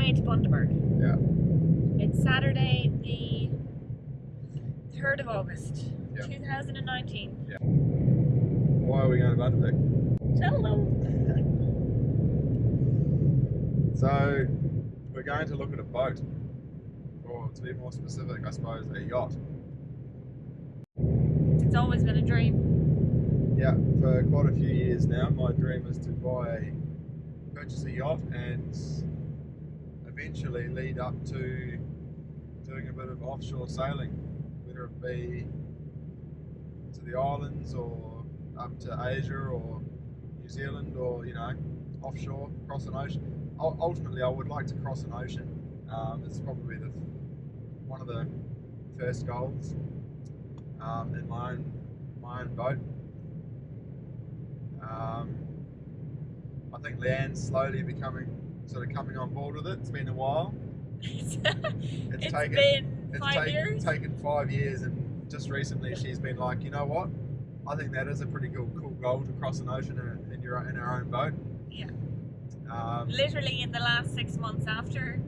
way to Bundaberg. Yeah. It's Saturday, the 3rd of August, Yeah. 2019. Yeah. Why are we going to Bundaberg? Tell them. So, we're going to look at a boat, or to be more specific, I suppose, a yacht. It's always been a dream. Yeah, for quite a few years now, my dream is to purchase a yacht and eventually lead up to doing a bit of offshore sailing, whether it be to the islands or up to Asia or New Zealand or, offshore, cross an ocean. Ultimately, I would like to cross an ocean. It's probably one of the first goals in my own boat. I think Leeann's slowly coming on board with it. It's been a while. It's taken been 5 years. It's taken 5 years, and just recently she's been like, you know what? I think that is a pretty cool goal to cross an ocean in our own boat. Yeah. Literally in the last 6 months after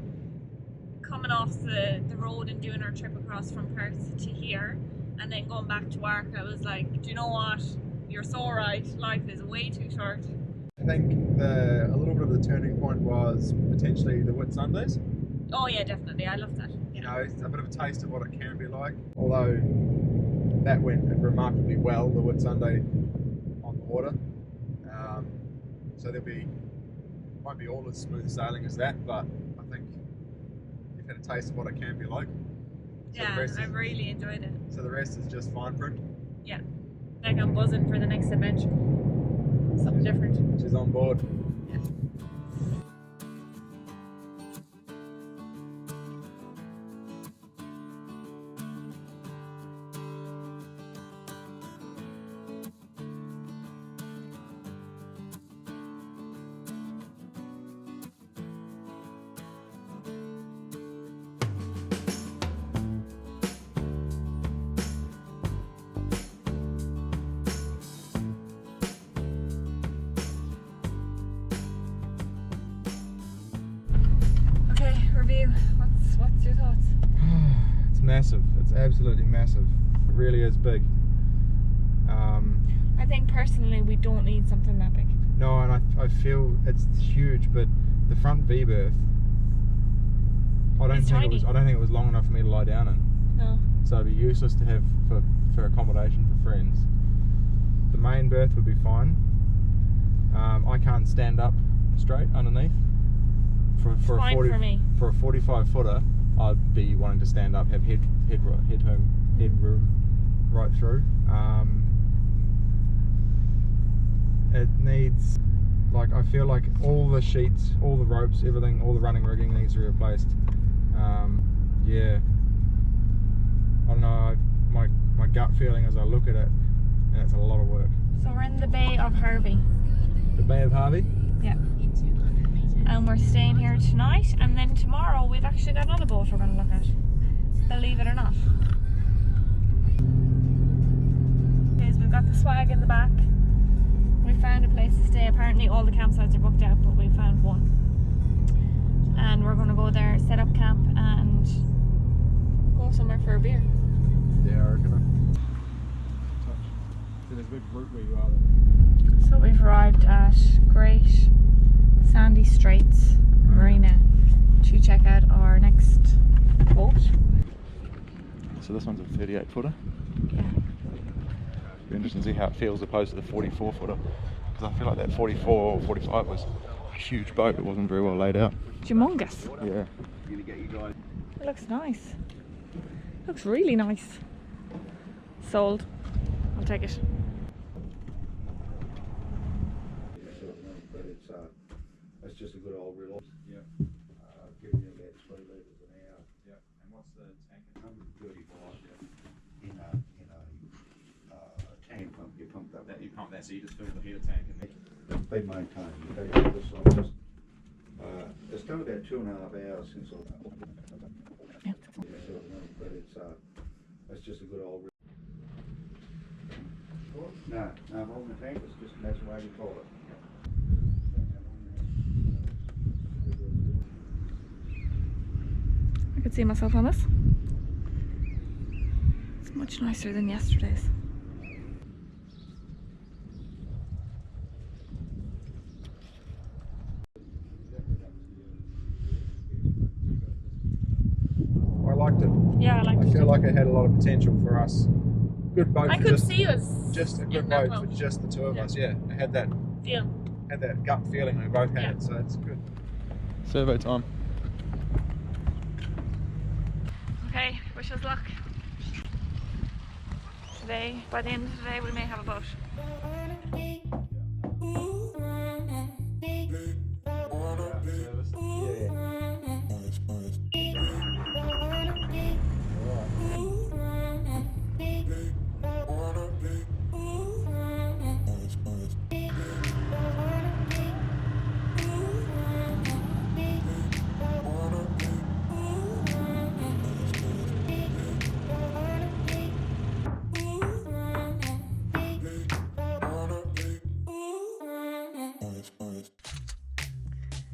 coming off the road and doing our trip across from Perth to here, and then going back to work, I was like, do you know what? You're so right. Life is way too short. I think a little bit of the turning point was potentially the Whitsundays. Oh yeah, definitely. I love that. It's a bit of a taste of what it can be like. Although that went remarkably well, the Whitsunday on the water. So won't be all as smooth sailing as that, but I think you've had a taste of what it can be like. So yeah, I've really enjoyed it. So the rest is just fine print. Yeah, like I'm buzzing for the next adventure. Something different. She's on board. Yeah. Review. What's your thoughts? It's massive. It's absolutely massive. It really is big. I think personally we don't need something that big. No, and I feel it's huge, but the front V berth, I don't think it was long enough for me to lie down in. No. So it'd be useless to have for accommodation for friends. The main berth would be fine. I can't stand up straight underneath. For a 45 footer, I'd be wanting to stand up, have headroom right through. It needs, I feel like all the sheets, all the ropes, everything, all the running rigging needs to be replaced. Yeah, I don't know. My gut feeling as I look at it, and it's a lot of work. So we're in the Bay of Harvey. The Bay of Harvey? Yeah. And we're staying here tonight, and then tomorrow we've actually got another boat we're going to look at, believe it or not. Okay, so we've got the swag in the back. We found a place to stay. Apparently all the campsites are booked out, but we found one. And we're going to go there, set up camp, and go somewhere for a beer. Yeah, I reckon. There's a big route where you are then. So we've arrived at Great Sandy Straits Marina to check out our next boat. So this one's a 38 footer. Yeah. Be interesting to see how it feels opposed to the 44 footer, because I feel like that 44 or 45 was a huge boat. It wasn't very well laid out. Humongous. Yeah. It looks nice. It looks really nice. Sold. I'll take it. It's just a good old real. Yeah. Giving you about 3 litres an hour. Yeah. And what's the tank? 135. Yeah. Tank pump. You pump that. You pump that, so you just fill the heater tank and then. Be maintained. You don't have this on. It's done about 2.5 hours since I. Yeah. But it's just a good old. No, holding the tank. It's just that's the way we call it. could see myself on this. It's much nicer than yesterday's. I liked it. Yeah, I liked it. I feel like it had a lot of potential for us. Good boat. I for could just, see us. just a in good that boat for boat. just the two of us. Yeah, it had that gut feeling we both had. Yeah. It, so it's good. Survey time. Okay, wish us luck. Today, by the end of the day, we may have a boat.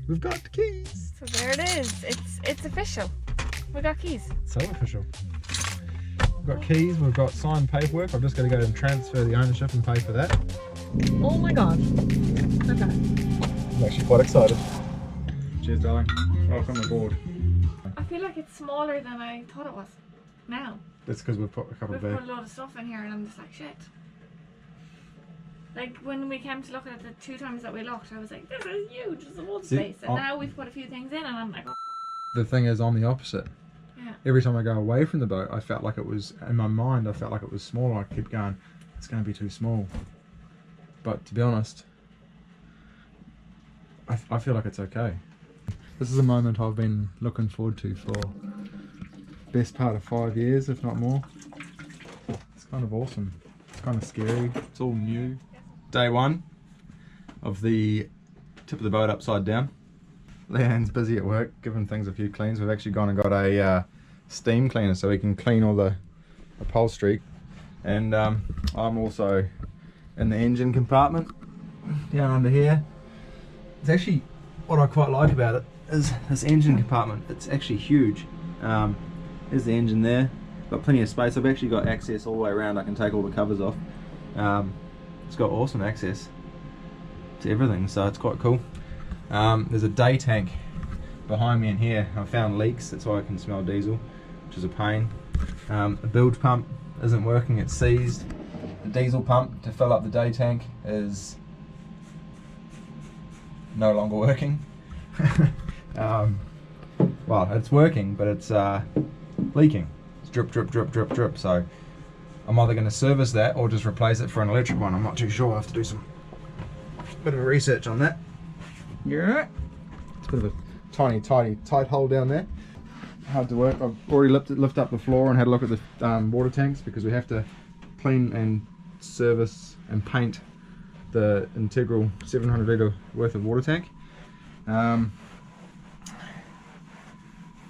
We've got the keys. So there it is. It's official. We got keys. So official. We've got keys, we've got signed paperwork. I've just got to go and transfer the ownership and pay for that. Oh my god. Okay. I'm actually quite excited. Cheers, darling. Welcome aboard. I feel like it's smaller than I thought it was. Now. That's because we've put a couple We've of put a lot of stuff in here and I'm just like, shit. Like when we came to look at it the 2 times that we looked, I was like, this is huge, it's a whole space. And now we've put a few things in and I'm like, oh. The thing is, I'm the opposite. Yeah. Every time I go away from the boat, I felt like it was, in my mind, I felt like it was smaller. I kept going, it's going to be too small. But to be honest, I feel like it's okay. This is a moment I've been looking forward to for best part of 5 years, if not more. It's kind of awesome. It's kind of scary. It's all new. Day 1 of the tip of the boat upside down. Leeann's busy at work, giving things a few cleans. We've actually gone and got a steam cleaner so we can clean all the upholstery. And I'm also in the engine compartment down under here. It's actually, what I quite like about it is this engine compartment. It's actually huge. There's the engine there. Got plenty of space. I've actually got access all the way around. I can take all the covers off. It's got awesome access to everything, so it's quite cool. There's a day tank behind me in here. I found leaks, that's why I can smell diesel, which is a pain. The bilge pump isn't working, it's seized. The diesel pump to fill up the day tank is no longer working. Well, it's working, but it's leaking. It's drip, drip, drip, drip, drip. So I'm either going to service that or just replace it for an electric one. I'm not too sure. I have to do some bit of research on that. Yeah, it's a bit of a tiny, tight hole down there. Hard to work. I've already lifted up the floor and had a look at the water tanks because we have to clean and service and paint the integral 700 litre worth of water tank.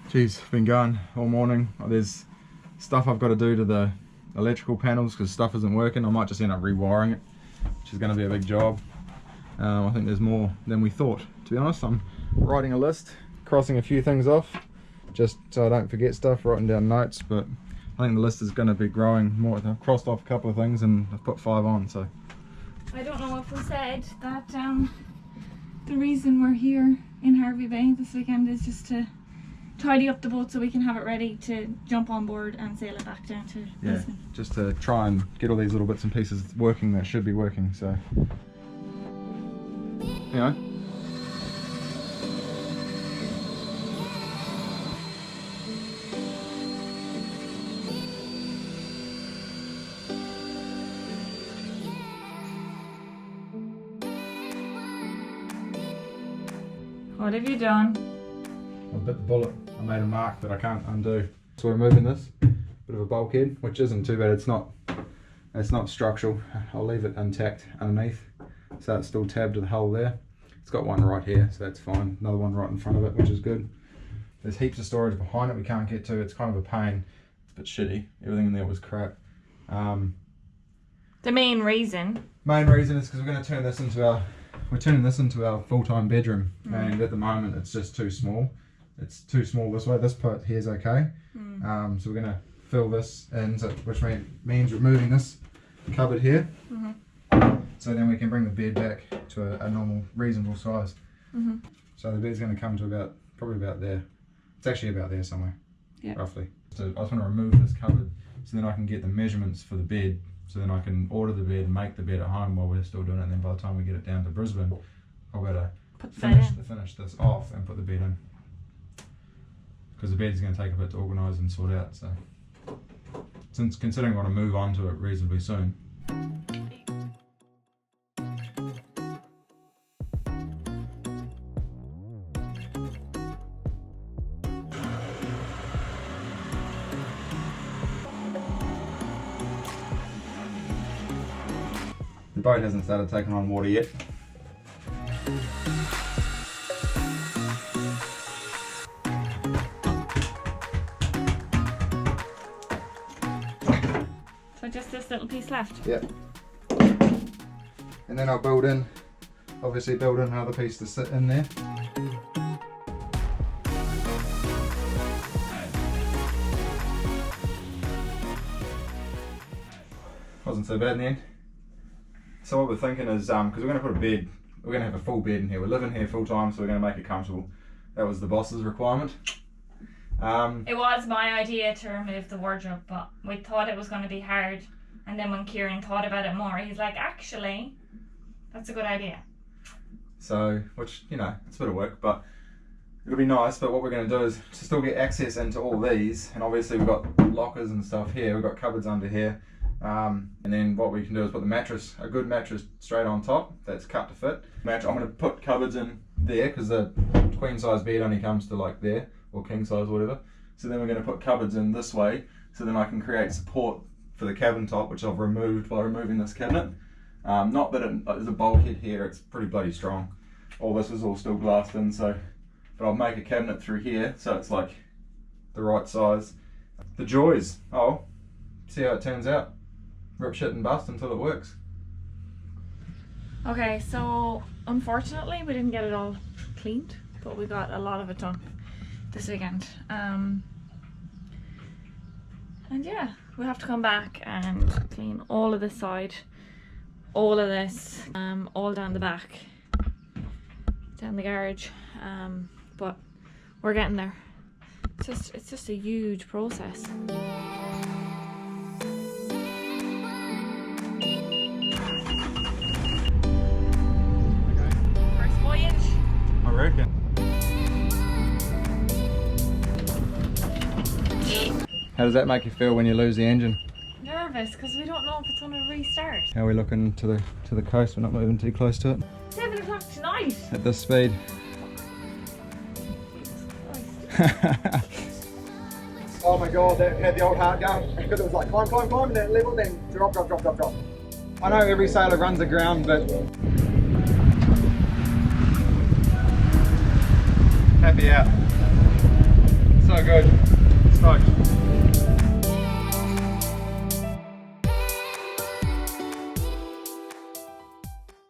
Geez, been going all morning. There's stuff I've got to do to the electrical panels because stuff isn't working. I might just end up rewiring it, which is going to be a big job. I think there's more than we thought. To be honest, I'm writing a list, crossing a few things off, just so I don't forget stuff, writing down notes, but I think the list is going to be growing more. I've crossed off a couple of things and I've put 5 on, so. I don't know if we said that the reason we're here in Harvey Bay this weekend is just to tidy up the boat so we can have it ready to jump on board and sail it back down to Brisbane. Just to try and get all these little bits and pieces working that should be working, so. You know. What have you done? I bit the bullet. I made a mark that I can't undo. So we're moving this bit of a bulkhead, which isn't too bad. It's not structural. I'll leave it intact underneath, so it's still tabbed to the hole there. It's got one right here, so that's fine. Another one right in front of it, which is good. There's heaps of storage behind it we can't get to. It's kind of a pain. It's a bit shitty. Everything in there was crap. The main reason is because we're going to turn this into our. We're turning this into our full-time bedroom, and at the moment it's just too small. it's too small this way. This part here is okay. So we're going to fill this in, which means removing this cupboard here. So then we can bring the bed back to a normal, reasonable size. So the bed's going to come to probably about there. It's actually about there somewhere, roughly. So I just want to remove this cupboard so then I can get the measurements for the bed. So then I can order the bed and make the bed at home while we're still doing it. And then by the time we get it down to Brisbane, I'll be able to finish this off and put the bed in. Because the bed's going to take a bit to organise and sort out. So, since considering I want to move on to it reasonably soon. The boat hasn't started taking on water yet. So just this little piece left? Yep. And then I'll build in another piece to sit in there. Wasn't so bad in the end. So what we're thinking is, because we're going to put a bed, we're going to have a full bed in here. We're living here full time, so we're going to make it comfortable. That was the boss's requirement. It was my idea to remove the wardrobe, but we thought it was going to be hard. And then when Kieran thought about it more, he's like, actually, that's a good idea. So, which, you know, it's a bit of work, but it'll be nice. But what we're going to do is to still get access into all these. And obviously we've got lockers and stuff here. We've got cupboards under here. And then what we can do is put the mattress, a good mattress, straight on top. That's cut to fit. I'm going to put cupboards in there because the queen size bed only comes to like there, or king size, whatever. So then we're going to put cupboards in this way, so then I can create support for the cabin top, which I've removed by removing this cabinet. Not that there's a bulkhead here, it's pretty bloody strong. All this is all still glassed in, so, but I'll make a cabinet through here, so it's like the right size. The joys, see how it turns out. Rip shit and bust until it works. Okay, so unfortunately we didn't get it all cleaned, but we got a lot of it done this weekend. And yeah, we have to come back and clean all of this side, all of this, all down the back, down the garage. But we're getting there. It's just a huge process. I reckon. How does that make you feel when you lose the engine? Nervous, because we don't know if it's going to restart. How are we looking to the coast? We're not moving too close to it. 7 o'clock tonight. At this speed. Oh my god, that had the old heart going because it was like climb, and then level, then drop. I know every sailor runs aground, but Happy out. So good. Stoked.